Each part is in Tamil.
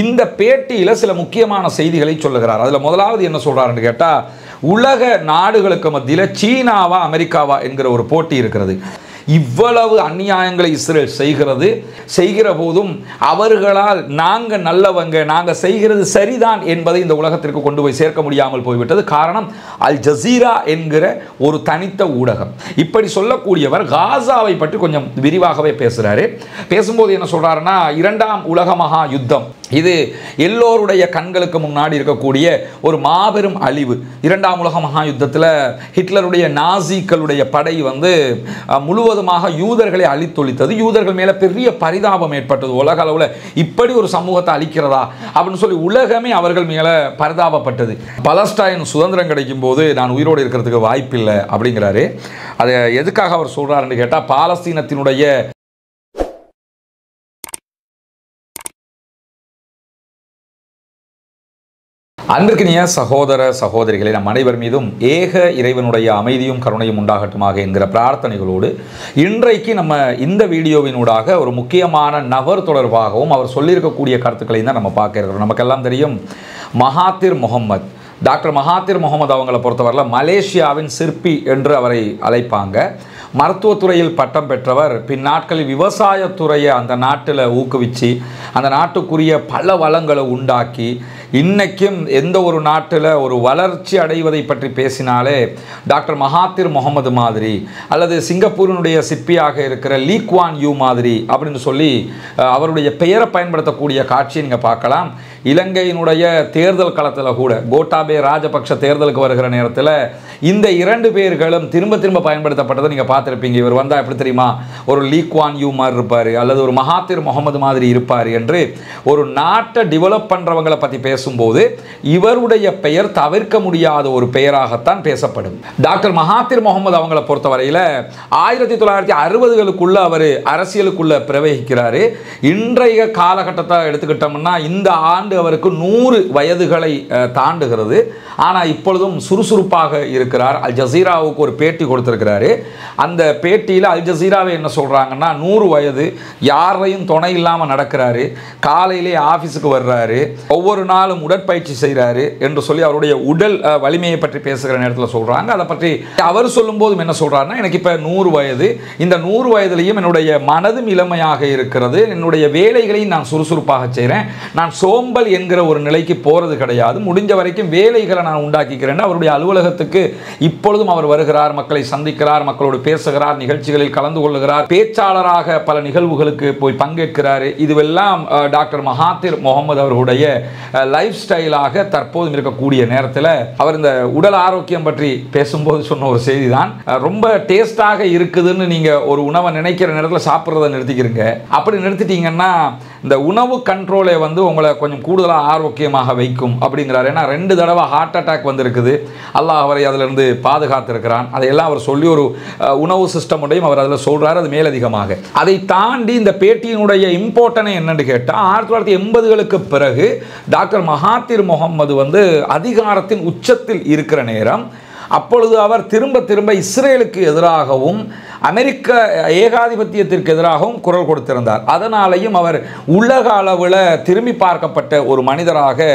இந்த பேட்டியில் சில முக்கியமான செய்திகளை சொல்லுகிறார். அதில் முதலாவது என்ன சொல்றாருன்னு கேட்டால், உலக நாடுகளுக்கு மத்தியில் சீனாவா அமெரிக்காவா என்கிற ஒரு போட்டி இருக்கிறது. இவ்வளவு அநியாயங்களை இஸ்ரேல் செய்கிற போதும் அவர்களால் நாங்கள் நல்லவங்க, நாங்கள் செய்கிறது சரிதான் என்பதை இந்த உலகத்திற்கு கொண்டு போய் சேர்க்க முடியாமல் போய்விட்டது. காரணம், அல் ஜசீரா என்கிற ஒரு தனித்த ஊடகம். இப்படி சொல்லக்கூடியவர் காசாவை பற்றி கொஞ்சம் விரிவாகவே பேசுகிறாரு. பேசும்போது என்ன சொல்றாருன்னா, இரண்டாம் உலக மகா யுத்தம் இது எல்லோருடைய கண்களுக்கு முன்னாடி இருக்கக்கூடிய ஒரு மாபெரும் அழிவு. இரண்டாம் உலக மகா யுத்தத்தில் ஹிட்லருடைய நாசிக்களுடைய படை முழுவதுமாக யூதர்களை அழித்தொழித்தது. யூதர்கள் மேலே பெரிய பரிதாபம் ஏற்பட்டது. உலக அளவில் இப்படி ஒரு சமூகத்தை அழிக்கிறதா அப்படின்னு சொல்லி உலகமே அவர்கள் மேலே பரிதாபப்பட்டது. பலஸ்டைன் சுதந்திரம் கிடைக்கும் போது நான் உயிரோடு இருக்கிறதுக்கு வாய்ப்பில்லை அப்படிங்கிறாரு. அதை எதுக்காக அவர் சொல்கிறாருன்னு கேட்டால், பாலஸ்தீனத்தினுடைய அன்பிற்கினிய சகோதர சகோதரிகளை நம் அனைவர் மீதும் ஏக இறைவனுடைய அமைதியும் கருணையும் உண்டாகட்டுமாக என்கிற பிரார்த்தனைகளோடு இன்றைக்கு நம்ம இந்த வீடியோவினூடாக ஒரு முக்கியமான நபர் தொடர்பாகவும் அவர் சொல்லியிருக்கக்கூடிய கருத்துக்களை தான் நம்ம பார்க்க இருக்கிறோம். நமக்கெல்லாம் தெரியும், Mahathir Mohamad, doctor Mahathir Mohamad அவங்களை பொறுத்தவரையில் மலேசியாவின் சிற்பி என்று அவரை அழைப்பாங்க. மருத்துவத்துறையில் பட்டம் பெற்றவர். பின் நாட்களில் விவசாயத்துறையை அந்த நாட்டில் ஊக்குவிச்சு அந்த நாட்டுக்குரிய பல வளங்களை உண்டாக்கி இன்றைக்கும் எந்த ஒரு நாட்டில் ஒரு வளர்ச்சி அடைவதை பற்றி பேசினாலே டாக்டர் மகாதிர் முகமது மாதிரி அல்லது சிங்கப்பூரினுடைய சிற்பியாக இருக்கிற லீ குவான் யூ மாதிரி அப்படின்னு சொல்லி அவருடைய பெயரை பயன்படுத்தக்கூடிய காட்சியை நீங்கள் பார்க்கலாம். இலங்கையினுடைய தேர்தல் களத்தில் கூட கோட்டாபே ராஜபக்ஷ தேர்தலுக்கு வருகிற நேரத்தில் இந்த இரண்டு பேர்களும் திரும்ப திரும்ப பயன்படுத்தப்பட்டதை நீங்கள் பார்த்துருப்பீங்க. இவர் வந்தால் எப்படி தெரியுமா, ஒரு லீ குவான் யூ மாதிரி இருப்பார் அல்லது ஒரு மகாதிர் முகமது மாதிரி இருப்பார் என்று ஒரு நாட்டை டெவலப் பண்ணுறவங்களை பற்றி பேசும்போது இவருடைய பெயர் தவிர்க்க முடியாத ஒரு பெயராகத்தான் பேசப்படும். டாக்டர் மகாதிர் முகமது அவங்களை பொறுத்தவரையில் 1960களுக்குள்ள அவர் அரசியலுக்குள்ள பிரவேசிக்கிறாரு. இன்றைய காலகட்டத்தை எடுத்துக்கிட்டோம்னா இந்த ஆண்டு அவருக்கு 100 வயதுகளை தாண்டுகிறது. ஆனால் இப்பொழுதும் சுறுசுறுப்பாக இருக்கிறார். அல் ஜசீராவுக்கு ஒரு பேட்டி கொடுத்திருக்கிறாரு. அந்த பேட்டியில் அல் ஜசீராவை என்ன சொல்றாங்கன்னா, 100 வயது, யாரையும் துணை இல்லாமல் நடக்கிறாரு, காலையிலே ஆஃபீஸுக்கு வர்றாரு, ஒவ்வொரு நாளும் உடற்பயிற்சி செய்கிறாரு என்று சொல்லி அவருடைய உடல் வலிமையை பற்றி பேசுகிற நேரத்தில் சொல்றாங்க. அதை பற்றி அவர் சொல்லும் போதும் என்ன சொல்றாருன்னா, எனக்கு இப்போ 100 வயது, இந்த 100 வயதிலையும் என்னுடைய மனதும் இளமையாக இருக்கிறது, என்னுடைய வேலைகளையும் நான் சுறுசுறுப்பாக செய்கிறேன், நான் சோம்பல் என்கிற ஒரு நிலைக்கு போறது கிடையாது, முடிஞ்ச வரைக்கும் வேலைகளை நான் உண்டாக்கிக்கிறேன். அவருடைய அலுவலகத்துக்கு இப்பொழுதும் அவர் வருகிறார், மக்களை சந்திக்கிறார், மக்களோடு பேசுகிறார், நிகழ்ச்சிகளில் கலந்து கொள்ளுகிறார், பேச்சாளராக பல நிகழ்வுகளுக்கு போய் பங்கேற்கிறார். இதுவெல்லாம் டாக்டர் மகாதிர் முகமது அவர்களுடைய லைஃப் ஸ்டைலாக தற்போது இருக்கக்கூடிய நேரத்தில் அவர் இந்த உடல் ஆரோக்கியம் பற்றி பேசும்போது சொன்ன ஒரு செய்தி தான், ரொம்ப டேஸ்டாக இருக்குதுன்னு நீங்க ஒரு உணவை நினைக்கிற நேரத்தில் சாப்பிட்றதை நிறுத்திக்கிறீங்க. அப்படி நிறுத்திட்டீங்கன்னா இந்த உணவு கண்ட்ரோலை உங்களை கொஞ்சம் கூடுதலாக ஆரோக்கியமாக வைக்கும் அப்படிங்கிறார். ஏன்னா 2 தடவை ஹார்ட் அட்டாக் வந்திருக்குது, அல்லாஹ் அவரை அதிலிருந்து பாதுகாத்திருக்கிறான். அதையெல்லாம் அவர் சொல்லி ஒரு உணவு சிஸ்டமுடையும் அவர் அதில் சொல்றாரு. அது மேலதிகமாக அதை தாண்டி இந்த பேட்டியினுடைய இம்பார்ட்டன்ட் என்னன்னு கேட்டால், 1980களுக்கு பிறகு டாக்டர் மகாதிர் முகமது அதிகாரத்தின் உச்சத்தில் இருக்கிற நேரம். அப்பொழுது அவர் திரும்ப திரும்ப இஸ்ரேலுக்கு எதிராகவும் அமெரிக்க ஏகாதிபத்தியத்திற்கு எதிராகவும் குரல் கொடுத்திருந்தார். அதனாலேயும் அவர் உலக அளவில் திரும்பி பார்க்கப்பட்ட ஒரு மனிதராக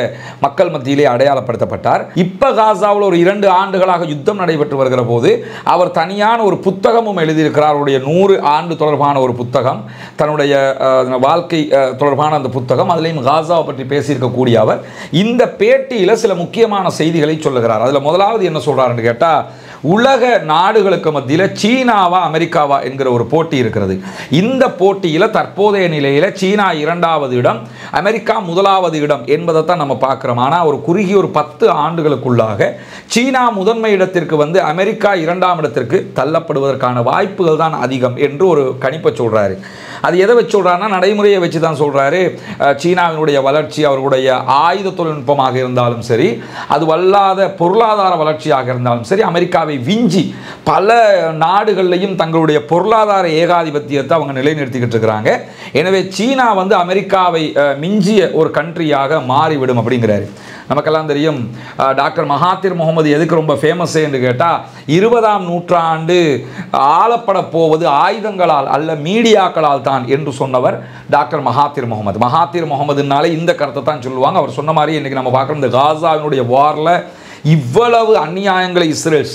மக்கள் மத்தியிலே அடையாளப்படுத்தப்பட்டார். இப்போ காசாவில் ஒரு 2 ஆண்டுகளாக யுத்தம் நடைபெற்று வருகிற போது அவர் தனியான ஒரு புத்தகமும் எழுதியிருக்கிறார். அவருடைய 100 ஆண்டு தொடர்பான ஒரு புத்தகம், தன்னுடைய வாழ்க்கை தொடர்பான அந்த புத்தகம். அதிலையும் காசாவை பற்றி பேசியிருக்கக்கூடிய அவர் இந்த பேட்டியில் சில முக்கியமான செய்திகளை சொல்லுகிறார். அதில் முதலாவது என்ன சொல்றாருன்னு கேட்டால், உலக நாடுகளுக்கு மத்தியில் சீனாவா அமெரிக்காவா என்கிற ஒரு போட்டி இருக்கிறது. இந்த போட்டியில் தற்போதைய நிலையில் சீனா 2வது இடம், அமெரிக்கா 1வது இடம் என்பதை தான் நம்ம பார்க்குறோம். ஆனால் ஒரு குறுகிய ஒரு 10 ஆண்டுகளுக்குள்ளாக சீனா முதன்மை இடத்திற்கு அமெரிக்கா 2ஆம் இடத்திற்கு தள்ளப்படுவதற்கான வாய்ப்புகள் தான் அதிகம் என்று ஒரு கணிப்பை சொல்றாரு. அது எதை வச்சு சொல்றாருன்னா, நடைமுறையை வச்சு தான் சொல்றாரு. சீனாவினுடைய வளர்ச்சி, அவர்களுடைய ஆயுத தொழில்நுட்பமாக இருந்தாலும் சரி, அது வல்லாத பொருளாதார வளர்ச்சியாக இருந்தாலும் சரி, அமெரிக்காவை விஞ்சி பல நாடுகளிலையும் தங்களுடைய பொருளாதார ஏகாதிபத்தியத்தை அவங்க நிலைநிறுத்திக்கிட்டு இருக்கிறாங்க. எனவே சீனா அமெரிக்காவை மிஞ்சிய ஒரு கண்ட்ரியாக மாறிவிடும் அப்படிங்கிறாரு. நமக்கெல்லாம் தெரியும் டாக்டர் மகாத்திர் முகமது எதுக்கு ரொம்ப ஃபேமஸ் என்று கேட்டால் 20ஆம் நூற்றாண்டு ஆளப்பட போவது ஆயுதங்களால் அல்ல மீடியாக்களால் தான் என்று சொன்னவர் டாக்டர் மகாத்திர் முகமது. மகாத்திர் முகமதுனாலே இந்த கருத்தை தான் சொல்லுவாங்க. அவர் சொன்ன மாதிரி இன்னைக்கு நம்ம பார்க்குறோம், இந்த காசாவினுடைய வாரில் இவ்வளவு அநியாயங்களை இஸ்ரேல்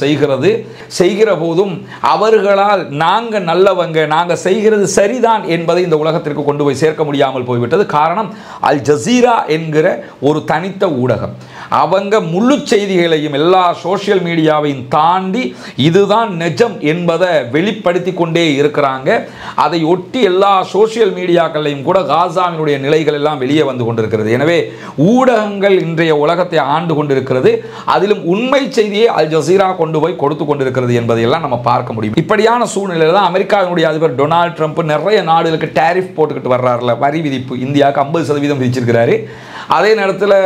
செய்கிற போதும் அவர்களால் நாங்கள் நல்லவங்க, நாங்கள் செய்கிறது சரிதான் என்பதை இந்த உலகத்திற்கு கொண்டு போய் சேர்க்க முடியாமல் போய்விட்டது. காரணம், அல் ஜசீரா என்கிற ஒரு தனித்த ஊடகம். அவங்க முழு செய்திகளையும் எல்லா சோசியல் மீடியாவையும் தாண்டி இதுதான் நிஜம் என்பதை வெளிப்படுத்தி கொண்டே இருக்கிறாங்க. அதை ஒட்டி எல்லா சோசியல் மீடியாக்களையும் கூட காசாவினுடைய நிலைகள் எல்லாம் வெளியே வந்து கொண்டிருக்கிறது. எனவே ஊடகங்கள் இன்றைய உலகத்தை ஆண்டு கொண்டிருக்கிறது. அதிலும் உண்மை செய்தியை அல் ஜசீரா கொண்டு போய் கொடுத்து கொண்டிருக்கிறது என்பதையெல்லாம் நம்ம பார்க்க முடியும். இப்படியான சூழ்நிலையில் தான் அமெரிக்காவினுடைய அதிபர் டொனால்ட் ட்ரம்ப் நிறைய நாடுகளுக்கு டேரிஃப் போட்டுக்கிட்டு வர்றாருல, வரி விதிப்பு. இந்தியாவுக்கு 50% விதிச்சிருக்கிறாரு. அதே நேரத்தில்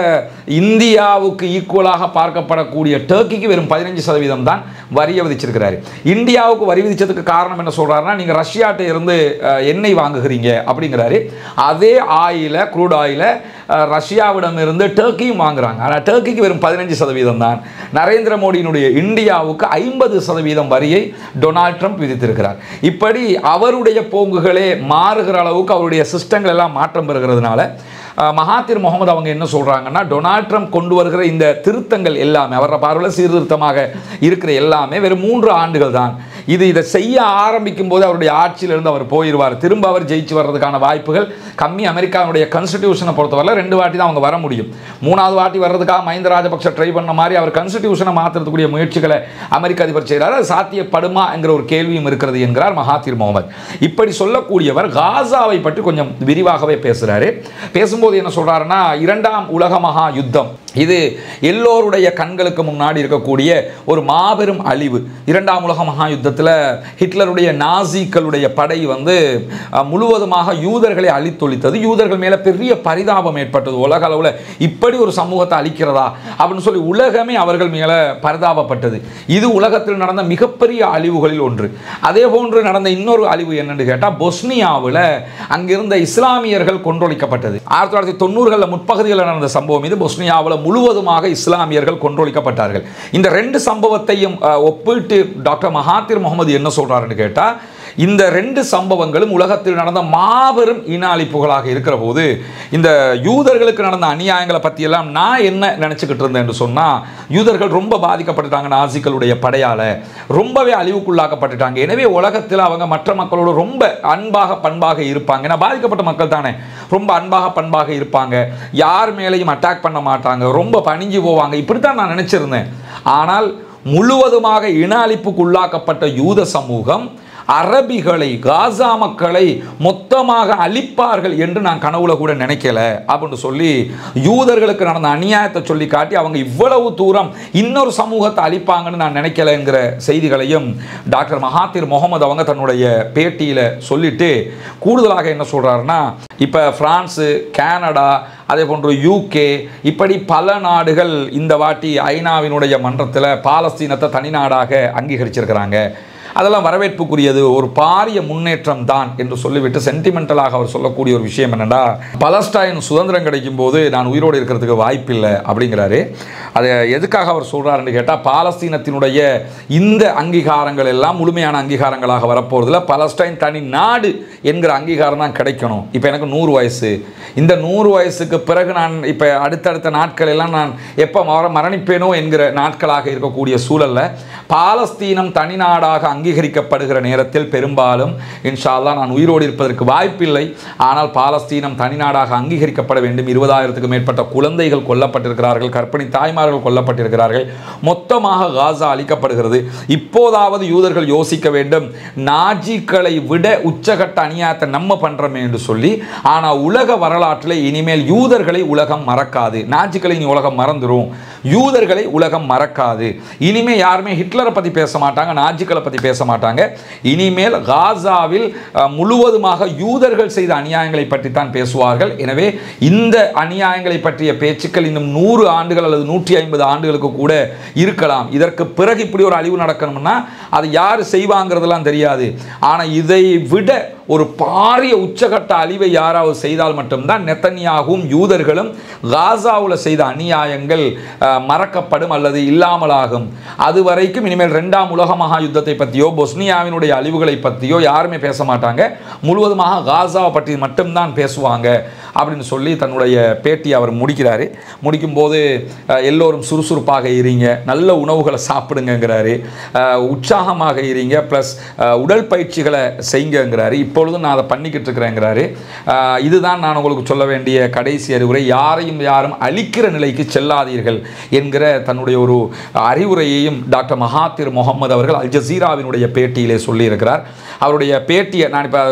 இந்தியாவுக்கு ஈக்குவலாக பார்க்கப்படக்கூடிய டர்க்கிக்கு வெறும் 15% தான் வரியை விதிச்சிருக்கிறாரு. இந்தியாவுக்கு வரி விதிச்சதுக்கு காரணம் என்ன சொல்றாருன்னா, நீங்க ரஷ்யாட்ட இருந்து எண்ணெய் வாங்குகிறீங்க அப்படிங்கிறாரு. அதே ஆயில, க்ரூட் ஆயில ரஷ்யாவிடம் இருந்து டர்க்கியும் வாங்குறாங்க. ஆனால் டர்க்கிக்கு வெறும் 15% தான். நரேந்திர மோடியினுடைய இந்தியாவுக்கு 50% வரியை டொனால்ட் ட்ரம்ப் விதித்திருக்கிறார். இப்படி அவருடைய போங்குகளே மாறுகிற அளவுக்கு அவருடைய சிஸ்டங்கள் எல்லாம் மாற்றம் பெறுகிறதுனால மகாத்திர் முகமது அவங்க என்ன சொல்றாங்கன்னா, டொனால்ட் ட்ரம்ப் கொண்டு வருகிற இந்த திருத்தங்கள் எல்லாமே, அவரோட பார்வையில் சீர்திருத்தமாக இருக்கிற எல்லாமே வெறும் 3 ஆண்டுகள் தான். இதை செய்ய ஆரம்பிக்கும் போது அவருடைய ஆட்சியிலிருந்து அவர் போயிடுவார். திரும்ப அவர் ஜெயிச்சு வர்றதுக்கான வாய்ப்புகள் கம்மி. அமெரிக்காவுடைய கான்ஸ்டிடியூஷனை பொறுத்தவரை 2 வாட்டி தான் அவங்க வர முடியும். 3வது வாட்டி வர்றதுக்காக மஹிந்த ராஜபக்ஷ ட்ரை பண்ண மாதிரி அவர் கான்ஸ்டிடியூஷனை மாற்றுறதுக்குரிய முயற்சிகளை அமெரிக்க அதிபர் செய்கிறார். அது சாத்தியப்படுமா என்கிற ஒரு கேள்வியும் இருக்கிறது என்கிறார் மகாத்திர் முகமது. இப்படி சொல்லக்கூடியவர் காசாவை பற்றி கொஞ்சம் விரிவாகவே பேசுகிறாரு. பேசும்போது என்ன சொல்றாருன்னா, 2ஆம் உலக மகா யுத்தம் இது எல்லோருடைய கண்களுக்கு முன்னாடி இருக்கக்கூடிய ஒரு மாபெரும் அழிவு. 2ஆம் உலக மகா யுத்தத்தில் ஹிட்லருடைய நாசிக்களுடைய படை முழுவதுமாக யூதர்களை அழித்தொழித்தது. யூதர்கள் மேல பெரிய பரிதாபம் ஏற்பட்டது. உலக அளவில் இப்படி ஒரு சமூகத்தை அழிக்கிறதா அப்படின்னு சொல்லி உலகமே அவர்கள் மேல பரிதாபப்பட்டது. இது உலகத்தில் நடந்த மிகப்பெரிய அழிவுகளில் ஒன்று. அதே போன்று நடந்த இன்னொரு அழிவு என்னன்னு கேட்டால், பொஸ்னியாவில் அங்கிருந்த இஸ்லாமியர்கள் கொன்றொழிக்கப்பட்டது. 1990களில் முற்பகுதிகளில் நடந்த சம்பவம் இது. பொஸ்னியாவில் முழுவதுமாக இஸ்லாமியர்கள் கொன்றொழிக்கப்பட்டார்கள். இந்த 2 சம்பவத்தையும் ஒப்பிட்டு டாக்டர் மகாத்திர் முகமது என்ன சொல்றாருன்னு கேட்டா, இந்த 2 சம்பவங்களும் உலகத்தில் நடந்த மாபெரும் இன அழிப்புகளாக இருக்கிற போது இந்த யூதர்களுக்கு நடந்த அநியாயங்களை பற்றி எல்லாம் நான் என்ன நினைச்சுக்கிட்டு இருந்தேன் என்று சொன்னா, யூதர்கள் ரொம்ப பாதிக்கப்பட்டுட்டாங்க நாசிக்களுடைய படையால, ரொம்பவே அழிவுக்குள்ளாக்கப்பட்டுட்டாங்க. எனவே உலகத்தில் அவங்க மற்ற மக்களோடு ரொம்ப அன்பாக பண்பாக இருப்பாங்க. ஏன்னா பாதிக்கப்பட்ட மக்கள் தானே, ரொம்ப அன்பாக பண்பாக இருப்பாங்க, யார் மேலேயும் அட்டாக் பண்ண மாட்டாங்க, ரொம்ப பணிஞ்சு போவாங்க. இப்படித்தான் நான் நினைச்சிருந்தேன். ஆனால் முழுவதுமாக இன அழிப்புக்கு உள்ளாக்கப்பட்ட யூத சமூகம் அரபிகளை, காசா மக்களை மொத்தமாக அழிப்பார்கள் என்று நான் கனவுல கூட நினைக்கல அப்படின்னு சொல்லி யூதர்களுக்கு நடந்த அநியாயத்தை சொல்லி காட்டி அவங்க இவ்வளவு தூரம் இன்னொரு சமூகத்தை அழிப்பாங்கன்னு நான் நினைக்கலங்கிற செய்திகளையும் டாக்டர் மகாத்திர் முகமது அவங்க தன்னுடைய பேட்டியில் சொல்லிட்டு கூடுதலாக என்ன சொல்றாருன்னா, இப்போ பிரான்ஸு, கனடா, அதே போன்று யூகே, இப்படி பல நாடுகள் இந்த வாட்டி ஐநாவினுடைய மன்றத்தில் பாலஸ்தீனத்தை தனி நாடாக அங்கீகரிச்சிருக்கிறாங்க. அதெல்லாம் வரவேற்புக்குரியது, ஒரு பாரிய முன்னேற்றம் தான் என்று சொல்லிவிட்டு சென்டிமெண்டலாக அவர் சொல்லக்கூடிய ஒரு விஷயம் என்னென்னா, பலஸ்டைன் சுதந்திரம் கிடைக்கும் போது நான் உயிரோடு இருக்கிறதுக்கு வாய்ப்பில்லை அப்படிங்கிறாரு. அதை எதுக்காக அவர் சொல்கிறாருன்னு கேட்டால், பாலஸ்தீனத்தினுடைய இந்த அங்கீகாரங்கள் எல்லாம் முழுமையான அங்கீகாரங்களாக வரப்போகிறதுல பலஸ்டைன் தனி நாடு என்கிற அங்கீகாரம் தான் கிடைக்கணும். இப்போ எனக்கு 100 வயசு, இந்த 100 வயசுக்கு பிறகு நான் இப்போ அடுத்தடுத்த நாட்கள் எல்லாம் நான் எப்போ மரணிப்பேனோ என்கிற நாட்களாக இருக்கக்கூடிய சூழலில் பாலஸ்தீனம் தனி நாடாக அங்கீகரிக்கப்படுகிற நேரத்தில் பெரும்பாலும் இன்ஷா அல்லாஹ் நான் உயிரோடு இருப்பதற்கு வாய்ப்பில்லை. ஆனால் பாலஸ்தீனம் தனிநாடாக அங்கீகரிக்கப்பட வேண்டும். 20,000க்கும் மேற்பட்ட குழந்தைகள் கொல்லப்பட்டிருக்கிறார்கள், கர்ப்பிணி தாய்மார்கள் கொல்லப்பட்டிருக்கிறார்கள், மொத்தமாக காசா அழிக்கப்படுகிறது. இப்போதாவது யூதர்கள் யோசிக்க வேண்டும், நாஜிக்களை விட உச்சகட்ட அநியாயத்தை நம்ம பண்றோமே என்று சொல்லி. ஆனால் உலக வரலாற்றில் இனிமேல் யூதர்களை உலகம் மறக்காது. நாஜிக்களை இனி உலகம் மறந்துடும், யூதர்களை உலகம் மறக்காது. இனிமே யாருமே ஹிட்லரை பற்றி பேச மாட்டாங்க, நாஜிக்களை பற்றி பேச மாட்டாங்க. இனிமேல் காசாவில் முழுவதுமாக யூதர்கள் செய்த அநியாயங்களை பற்றி தான் பேசுவார்கள். எனவே இந்த அநியாயங்களை பற்றிய பேச்சுக்கள் இன்னும் 100 ஆண்டுகள் அல்லது 150 ஆண்டுகளுக்கு கூட இருக்கலாம். இதற்கு பிறகு இப்படி ஒரு அழிவு நடக்கணும்னா அது யார் செய்வாங்கிறதுலாம் தெரியாது. ஆனால் இதை விட ஒரு பாரிய உச்சகட்ட அழிவை யாராவது செய்தால் மட்டும்தான் நெத்தன்யாகும் யூதர்களும் காசாவில் செய்த அநியாயங்கள் மறக்கப்படும் அல்லது இல்லாமலாகும். அதுவரைக்கும் இனிமேல் 2ஆம் உலக மகா யுத்தத்தை பற்றியோ பொஸ்னியாவினுடைய அழிவுகளை பற்றியோ யாருமே பேச மாட்டாங்க. முழுவதுமாக காசாவை பற்றி மட்டும்தான் பேசுவாங்க அப்படின்னு சொல்லி தன்னுடைய பேட்டி அவர் முடிக்கிறாரு. முடிக்கும்போது எல்லோரும் சுறுசுறுப்பாக இருங்க, நல்ல உணவுகளை சாப்பிடுங்கிறாரு, உற்சாகமாக இருங்க, ப்ளஸ் உடல் பயிற்சிகளை செய்யுங்கிறாரு. இப்பொழுதும் நான் அதை பண்ணிக்கிட்டு இருக்கிறேங்கிறாரு. இதுதான் நான் உங்களுக்கு சொல்ல வேண்டிய கடைசி அறிவுரை. யாரும் அழிக்கிற நிலைக்கு செல்லாதீர்கள் என்கிற தன்னுடைய ஒரு அறிவுரையையும் டாக்டர் மகாத்திர் முகமது அவர்கள் அல் ஜசீராவினுடைய பேட்டியிலே சொல்லியிருக்கிறார். அவருடைய பேட்டியை நான் இப்போ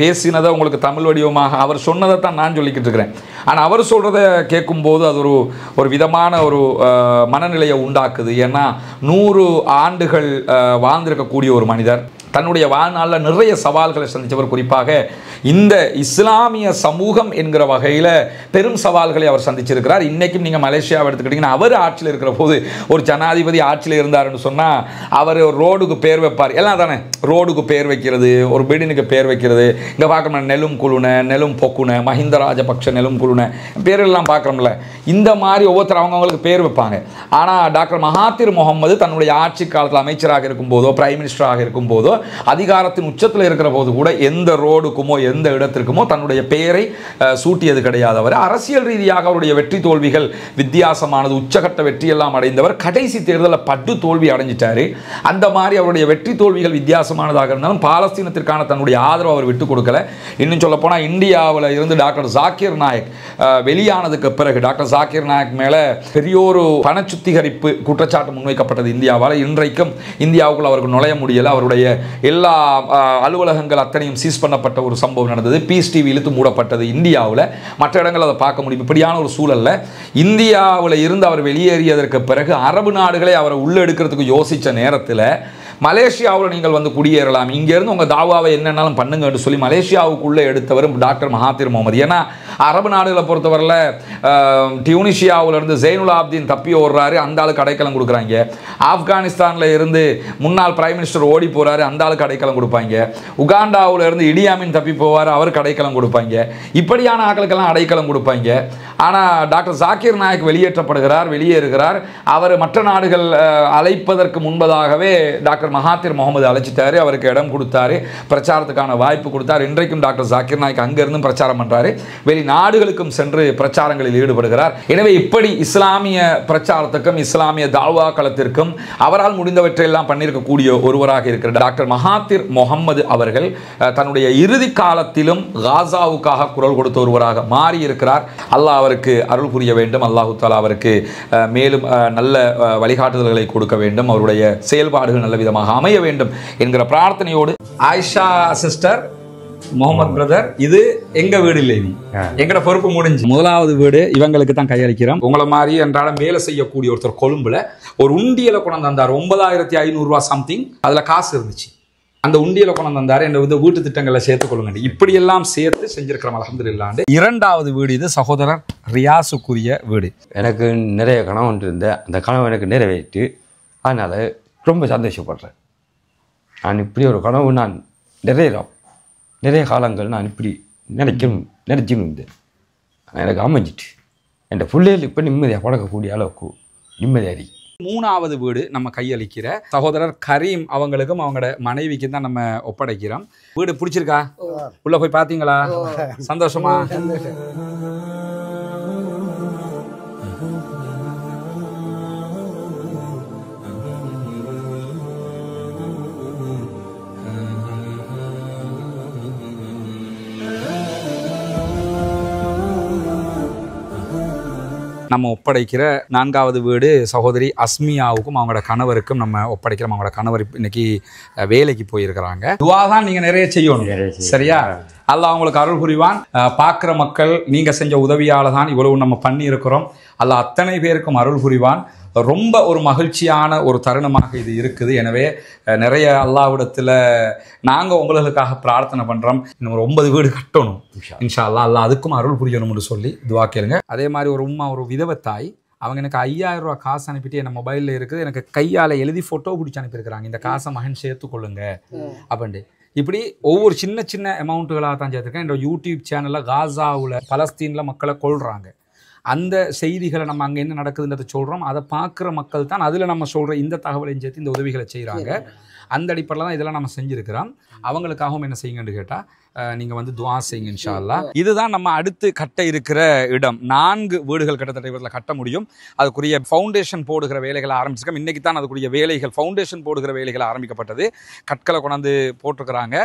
பேசினதை உங்களுக்கு தமிழ் வடிவமாக அவர் சொன்னதை தான் நான் சொல்லிக்கிட்டு இருக்கிறேன். ஆனால் அவர் சொல்கிறத கேட்கும்போது அது ஒரு விதமான ஒரு மனநிலையை உண்டாக்குது. ஏன்னா 100 ஆண்டுகள் வாழ்ந்திருக்கக்கூடிய ஒரு மனிதர் தன்னுடைய வாழ்நாளில் நிறைய சவால்களை சந்தித்தவர். குறிப்பாக இந்த இஸ்லாமிய சமூகம் என்கிற வகையில் பெரும் சவால்களை அவர் சந்திச்சிருக்கிறார். இன்றைக்கும் நீங்கள் மலேசியாவை எடுத்துக்கிட்டிங்கன்னா அவர் ஆட்சியில் இருக்கிற போது ஒரு ஜனாதிபதி ஆட்சியில் இருந்தாருன்னு சொன்னால் அவர் ஒரு ரோடுக்கு பேர் வைப்பார். எல்லாம் தானே ரோடுக்கு பேர் வைக்கிறது, ஒரு பில்டினுக்கு பேர் வைக்கிறது. இங்கே பார்க்குறோம்னா நெலும் குழுன, நெலும் பொக்குன, மஹிந்த ராஜபக்ஷ நெலும் குழுன பேரெல்லாம் பார்க்குறோம்ல. இந்த மாதிரி ஒவ்வொருத்தர் அவங்களுக்கு பேர் வைப்பாங்க. ஆனால் டாக்டர் மகாத்திர் முகமது தன்னுடைய ஆட்சி காலத்தில் அமைச்சராக இருக்கும்போதோ பிரைம் மினிஸ்டராக இருக்கும்போதோ அதிகாரத்தின் உச்சத்தில் இருக்கிற போது கூட எந்த ரோடுக்குமோ எந்த இடத்திற்குமோ தன்னுடைய பெயரை சூட்டியது கிடையாது. அவர் அரசியல் ரீதியாக அவருடைய வெற்றி தோல்விகள் வித்தியாசமானது. உச்சகட்ட வெற்றியெல்லாம் அடைந்தவர் கடைசி தேர்தலில் பட்டு தோல்வி அடைஞ்சிட்டாரு. அந்த மாதிரி அவருடைய வெற்றி தோல்விகள் வித்தியாசமானதாக இருந்தாலும் பாலஸ்தீனத்திற்கான தன்னுடைய ஆதரவு அவர் விட்டு கொடுக்கல. இன்னும் சொல்ல போனால் இந்தியாவில் இருந்து டாக்டர் ஜாக்கிர் நாயக் வெளியானதுக்கு பிறகு டாக்டர் ஜாக்கிர் நாயக் மேலே பெரியோரு பண சுத்திகரிப்பு குற்றச்சாட்டு முன்வைக்கப்பட்டது இந்தியாவால். இன்றைக்கும் இந்தியாவுக்குள் அவருக்கு நுழைய முடியலை. அவருடைய எல்லா அலுவலகங்கள் அத்தனையும் சீஸ் பண்ணப்பட்ட ஒரு சம்பவம் நடந்தது. பீஸ் டிவி இழுத்து மூடப்பட்டது இந்தியாவில். மற்ற இடங்கள் அதை பார்க்க முடியும். இப்படியான ஒரு சூழலில் இந்தியாவில் இருந்து அவர் வெளியேறியதற்கு பிறகு அரபு நாடுகளை அவரை உள்ளெடுக்கிறதுக்கு யோசித்த நேரத்தில் மலேசியாவில் நீங்கள் வந்து குடியேறலாம், இங்கேருந்து உங்கள் தாவாவை என்னென்னாலும் பண்ணுங்கன்னு சொல்லி மலேசியாவுக்குள்ளே எடுத்தவரும் டாக்டர் மகாத்திர் முகமது. ஏன்னா அரபு நாடுகளை பொறுத்தவரையில் டியூனிஷியாவிலிருந்து ஜெயினுல் ஆப்தீன் தப்பி ஓடுறாரு, அந்த ஆளுக்கு அடைக்கலம் கொடுக்குறாங்க. ஆப்கானிஸ்தானில் இருந்து முன்னாள் பிரைம் மினிஸ்டர் ஓடி போகிறாரு, அந்த ஆளுக்கு அடைக்கலம் கொடுப்பாங்க. உகாண்டாவில் இருந்து இடியாமின் தப்பி போவார், அவருக்கு அடைக்கலம் கொடுப்பாங்க. இப்படியான ஆட்களுக்கெல்லாம் அடைக்கலம் கொடுப்பாங்க. ஆனால் டாக்டர் ஜாக்கிர் நாயக் வெளியேறுகிறார். அவர் மற்ற நாடுகள் அழைப்பதற்கு முன்பதாகவே டாக்டர் மகாத்திர் முகமது அழைச்சிட்டாரு, அவருக்கு இடம் கொடுத்தாரு, பிரச்சாரத்துக்கான வாய்ப்பு கொடுத்தார். இன்றைக்கும் டாக்டர் ஜாக்கிர் நாயக் அங்கிருந்தும் பிரச்சாரம் பண்றாரு, வெளிநாடுகளுக்கும் சென்று பிரச்சாரங்களில் ஈடுபடுகிறார். எனவே இப்படி இஸ்லாமிய பிரச்சாரத்துக்கும் இஸ்லாமிய தாவா களத்திற்கும் அவரால் முடிந்தவற்றையெல்லாம் பண்ணியிருக்கக்கூடிய ஒருவராக இருக்கிற டாக்டர் மகாத்திர் முகமது அவர்கள் தன்னுடைய இறுதி காலத்திலும் காசாவுக்காக குரல் கொடுத்த ஒருவராக மாறி இருக்கிறார். அல்லாஹ் அவருக்கு அருள் புரிய வேண்டும். அல்லாஹு தஆலா அவருக்கு மேலும் நல்ல வழிகாட்டுதல்களை கொடுக்க வேண்டும். அவருடைய செயல்பாடுகள் நல்ல விதமாக அமைய வேண்டும் என்கிற பிரார்த்தனையோடு ஆயிஷா சிஸ்டர், முகமது பிரதர், இது எங்க வீடு இல்லை, எங்கட பொறுப்பு முடிஞ்சு. முதலாவது வீடு இவங்களுக்கு தான் கையளிக்கிறோம். உங்களை மாதிரி என்றாலும் வேலை செய்யக்கூடிய ஒருத்தர் கொழும்புல ஒரு உண்டியலை கொண்டு வந்தார். 9500 ரூபா சம்திங், அதுல காசு இருந்துச்சு. அந்த உண்டியலை கொண்டு வந்தாரு. என் வீட்டு திட்டங்களை சேர்த்துக் கொள்ளுங்க. இப்படியெல்லாம் சேர்த்து செஞ்சிருக்கிறோம் அல்ஹம்துலில்லாஹ். இரண்டாவது வீடு இது சகோதரர் ரியாஸுக்குரிய வீடு. எனக்கு நிறைய கனவு ஒன்று இருந்த அந்த கனவு எனக்கு நிறைவேற்றி, அதனால் ரொம்ப சந்தோஷப்படுறேன். நான் இப்படி ஒரு கனவு நான் நிறைய காலங்கள் நான் இப்படி நினைச்சுன்னு இருந்தேன். எனக்கு அமைஞ்சிட்டு என் பிள்ளைகள் இப்போ நிம்மதியாக பழக்கக்கூடிய அளவுக்கு நிம்மதியாக. மூணாவது வீடு நம்ம கையளிக்கிற சகோதரர் கரீம் அவங்களுக்கும் அவங்களோட மனைவிக்கு தான் நம்ம ஒப்படைக்கிறோம். வீடு பிடிச்சிருக்கா? உள்ள போய் பார்த்தீங்களா? சந்தோஷமா? நம்ம ஒப்படைக்கிற நான்காவது வீடு சகோதரி அஸ்மியாவுக்கும் அவங்களோட கணவருக்கும் நம்ம ஒப்படைக்கிறோம். அவங்களோட கணவர் இன்னைக்கு வேலைக்கு போயிருக்கிறாங்க. துஆ தான் நீங்க நிறைய செய்யணும், சரியா? அல்லாஹ் அவங்களுக்கு அருள் புரிவான். பார்க்குற மக்கள் நீங்க செஞ்ச உதவியால தான் இவ்வளவு நம்ம பண்ணி இருக்கிறோம். அல்லாஹ் அத்தனை பேருக்கும் அருள் புரிவான். ரொம்ப ஒரு மகிழ்ச்சியான ஒரு தருணமாக இது இருக்குது. எனவே நிறைய அல்லாஹ்விடத்தில் நாங்கள் உங்களுக்காக பிரார்த்தனை பண்ணுறோம். இன்னும் ஒரு 9 வீடு கட்டணும் இன்ஷா அல்லாஹ். அல்லாஹ் அதுக்கும் அருள் புரியணும்னு சொல்லி துஆ கேளுங்க. அதே மாதிரி ஒரு உம்மா, ஒரு விதவை தாய், அவங்க எனக்கு 5000 ரூபா காசு அனுப்பிட்டு என் மொபைலில் இருக்குது, எனக்கு கையால் எழுதி ஃபோட்டோ பிடிச்சி அனுப்பியிருக்கிறாங்க. இந்த காசை மகன் சேர்த்துக்கொள்ளுங்க அப்படின்ட்டு. இப்படி ஒவ்வொரு சின்ன சின்ன அமௌண்ட்டுகளாக தான் சேர்த்துருக்கேன். என்னோட யூடியூப் சேனலில் காசாவில் பலஸ்தீனில் மக்களை கொள்கிறாங்க, அந்த செய்திகளை நம்ம அங்கே என்ன நடக்குதுன்றதை சொல்கிறோம். அதை பார்க்குற மக்கள் தான் அதில் நம்ம சொல்கிற இந்த தகவலையும் சேர்த்து இந்த உதவிகளை செய்கிறாங்க. அந்த அடிப்படையில் தான் இதெல்லாம் நம்ம செஞ்சுருக்கிறோம். அவங்களுக்காகவும் என்ன செய்யுங்கன்னு கேட்டால் நீங்கள் வந்து துஆ செய்யுங்க இன்ஷா அல்லாஹ். இதுதான் நம்ம அடுத்து கட்ட இருக்கிற இடம். 4 வீடுகள் கிட்டத்தட்ட இவரில் கட்ட முடியும். அதுக்குரிய ஃபவுண்டேஷன் போடுகிற வேலைகளை ஆரம்பிச்சிருக்கோம். இன்றைக்கி தான் அதுக்குரிய வேலைகள், ஃபவுண்டேஷன் போடுகிற வேலைகள் ஆரம்பிக்கப்பட்டது. கற்களை கொண்டாந்து போட்டிருக்கிறாங்க.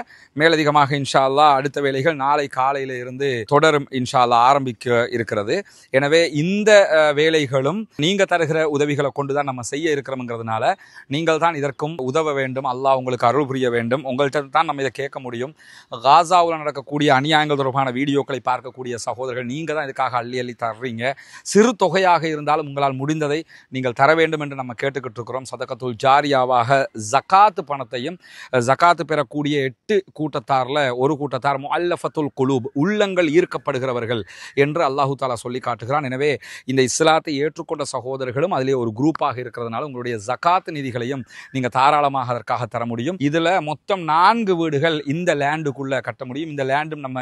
மேலதிகமாக இன்ஷா அல்லாஹ் அடுத்த வேலைகள் நாளை காலையில் இருந்து தொடரும் இன்ஷா அல்லாஹ் ஆரம்பிக்க இருக்கிறது. எனவே இந்த வேலைகளும் நீங்கள் தருகிற உதவிகளை கொண்டு தான் நம்ம செய்ய இருக்கிறோம்ங்கிறதுனால நீங்கள் தான் இதற்கும் உதவ வேண்டும். அல்லாஹ் உங்களுக்கு அருள் புரிய வேண்டும். உங்கள்கிட்ட தான் நம்ம இதை கேட்க முடியும். காசாவில் நடக்கக்கூடிய அநியாயங்கள் தொடர்பான வீடியோக்களை பார்க்கக்கூடிய சகோதரர்கள் நீங்கள் தான் இதுக்காக அள்ளி அள்ளி தர்றீங்க. சிறு தொகையாக இருந்தாலும் உங்களால் முடிந்ததை நீங்கள் தர வேண்டும் என்று நம்ம கேட்டுக்கிட்டு இருக்கிறோம். சதகத்துல் ஜாரியாவாக ஜகாத்து பணத்தையும், ஜகாத்து பெறக்கூடிய 8 கூட்டத்தாரில் ஒரு கூட்டத்தார் முஅல்லஃபத்துல் குலூப், உள்ளங்கள் ஈர்க்கப்படுகிறவர்கள் என்று அல்லாஹு தாலா சொல்லி காட்டுகிறான். எனவே இந்த இஸ்லாத்தை ஏற்றுக்கொண்ட சகோதரர்களும் அதிலே ஒரு குரூப்பாக இருக்கிறதுனால உங்களுடைய ஜகாத்து நிதிகளையும் நீங்கள் தாராளமாக அதற்காக தர முடியும். இதில் மொத்தம் 4 வீடுகள் இந்த லேண்டுக்குள்ளே கட்ட முடியும். இந்த லேண்டும் நம்ம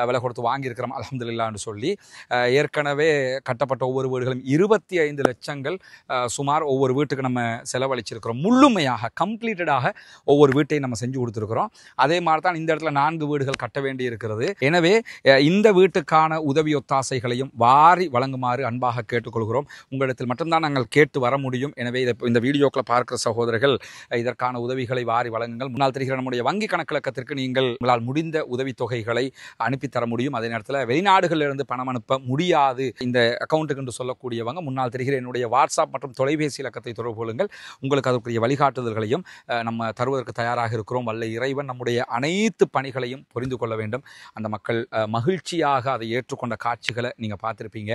விலை கொடுத்து வாங்கியிருக்கிறோம் அல்ஹம்துலில்லாஹ்னு சொல்லி. ஏற்கனவே கட்டப்பட்ட ஒவ்வொரு வீடுகளும் 25 லட்சங்கள் சுமார் ஒவ்வொரு வீட்டுக்கு நம்ம செலவழிச்சிருக்கிறோம். முழுமையாக கம்ப்ளீட்டடாக ஒவ்வொரு வீட்டையும் நம்ம செஞ்சு கொடுத்துருக்கிறோம். அதே மாதிரி தான் இந்த இடத்துல 4 வீடுகள் கட்ட வேண்டி இருக்கிறது. எனவே இந்த வீட்டுக்கான உதவி ஒத்தாசைகளையும் வாரி வழங்குமாறு அன்பாக கேட்டுக்கொள்கிறோம். உங்களிடத்தில் மட்டும்தான் நாங்கள் கேட்டு வர முடியும். எனவே இந்த வீடியோக்களை பார்க்கிற சகோதரர்கள் இதற்கான உதவிகளை வாரி வழங்குங்கள். முன்னால் தெரிகிற நம்முடைய வங்கி கணக்கிலக்கத்திற்கு நீங்கள் உங்களால் முடிந்த உதவித்தொகைகளை அனுப்பித்தர முடியும். அதே நேரத்தில் வெளிநாடுகளிலிருந்து பணம் அனுப்ப முடியாது இந்த அக்கௌண்ட்டுக்கு என்று சொல்லக்கூடியவங்க முன்னால் தெரிகிற என்னுடைய வாட்ஸ்அப் மற்றும் தொலைபேசி இலக்கத்தை தொடர்பு கொள்ளுங்கள். உங்களுக்கு அதற்குரிய வழிகாட்டுதல்களையும் நம்ம தருவதற்கு தயாராக இருக்கிறோம். வல்ல இறைவன் நம்முடைய அனைத்து பணிகளையும் புரிந்து கொள்ள வேண்டும். அந்த மக்கள் மகிழ்ச்சியாக அதை ஏற்றுக்கொண்ட காட்சிகளை நீங்கள் பார்த்துருப்பீங்க.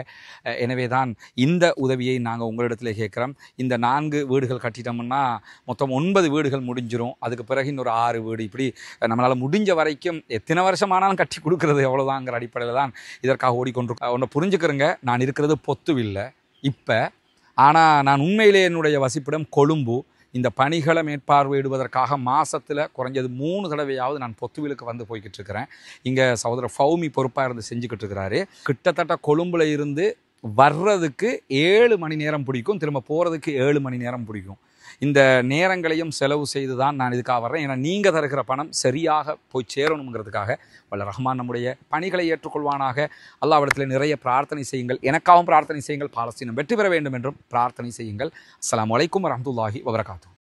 எனவே தான் இந்த உதவியை நாங்கள் உங்களிடத்தில் கேட்குறோம். இந்த 4 வீடுகள் கட்டிட்டோம்னா மொத்தம் 9 வீடுகள் முடிஞ்சிடும். அதுக்கு பிறகு இன்னொரு 6 வீடு, இப்படி நம்மளால் முடிஞ்ச வரைக்கும் எத்தனை வருஷமானாலும் கட்டி கொடுக்கறது எவ்வளோதாங்கிற அடிப்படையில் தான் இதற்காக ஓடிக்கொண்டிருக்கோம். ஒன்று புரிஞ்சுக்கிறேங்க, நான் இருக்கிறது பொத்துவில்லை இப்போ. ஆனால் நான் உண்மையிலே என்னுடைய வசிப்பிடம் கொழும்பு. இந்த பணிகளை மேற்பார்வையிடுவதற்காக மாதத்தில் குறைஞ்சது 3 தடவையாவது நான் பொத்துவிலுக்கு வந்து போய்கிட்டு இருக்கிறேன். இங்கே சகோதரர் ஃபௌமி பொறுப்பாக இருந்து செஞ்சுக்கிட்டு இருக்கிறாரு. கிட்டத்தட்ட கொழும்புல இருந்து வர்றதுக்கு 7 மணி நேரம் பிடிக்கும், திரும்ப போகிறதுக்கு 7 மணி நேரம் பிடிக்கும். இந்த நேரங்களையும் செலவு செய்து தான் நான் இதுக்காக வர்றேன். ஏன்னா நீங்கள் தருகிற பணம் சரியாக போய் சேரணுங்கிறதுக்காக வல்ல ரஹ்மான் நம்முடைய பணிகளை ஏற்றுக்கொள்வானாக. அல்லாஹ்விடத்தில் நிறைய பிரார்த்தனை செய்யுங்கள். எனக்காகவும் பிரார்த்தனை செய்யுங்கள். பாலஸ்தீனம் வெற்றி பெற வேண்டும் என்றும் பிரார்த்தனை செய்யுங்கள். அஸ்ஸலாமு அலைக்கும் வரஹ்மத்துல்லாஹி வபரகாத்துஹு.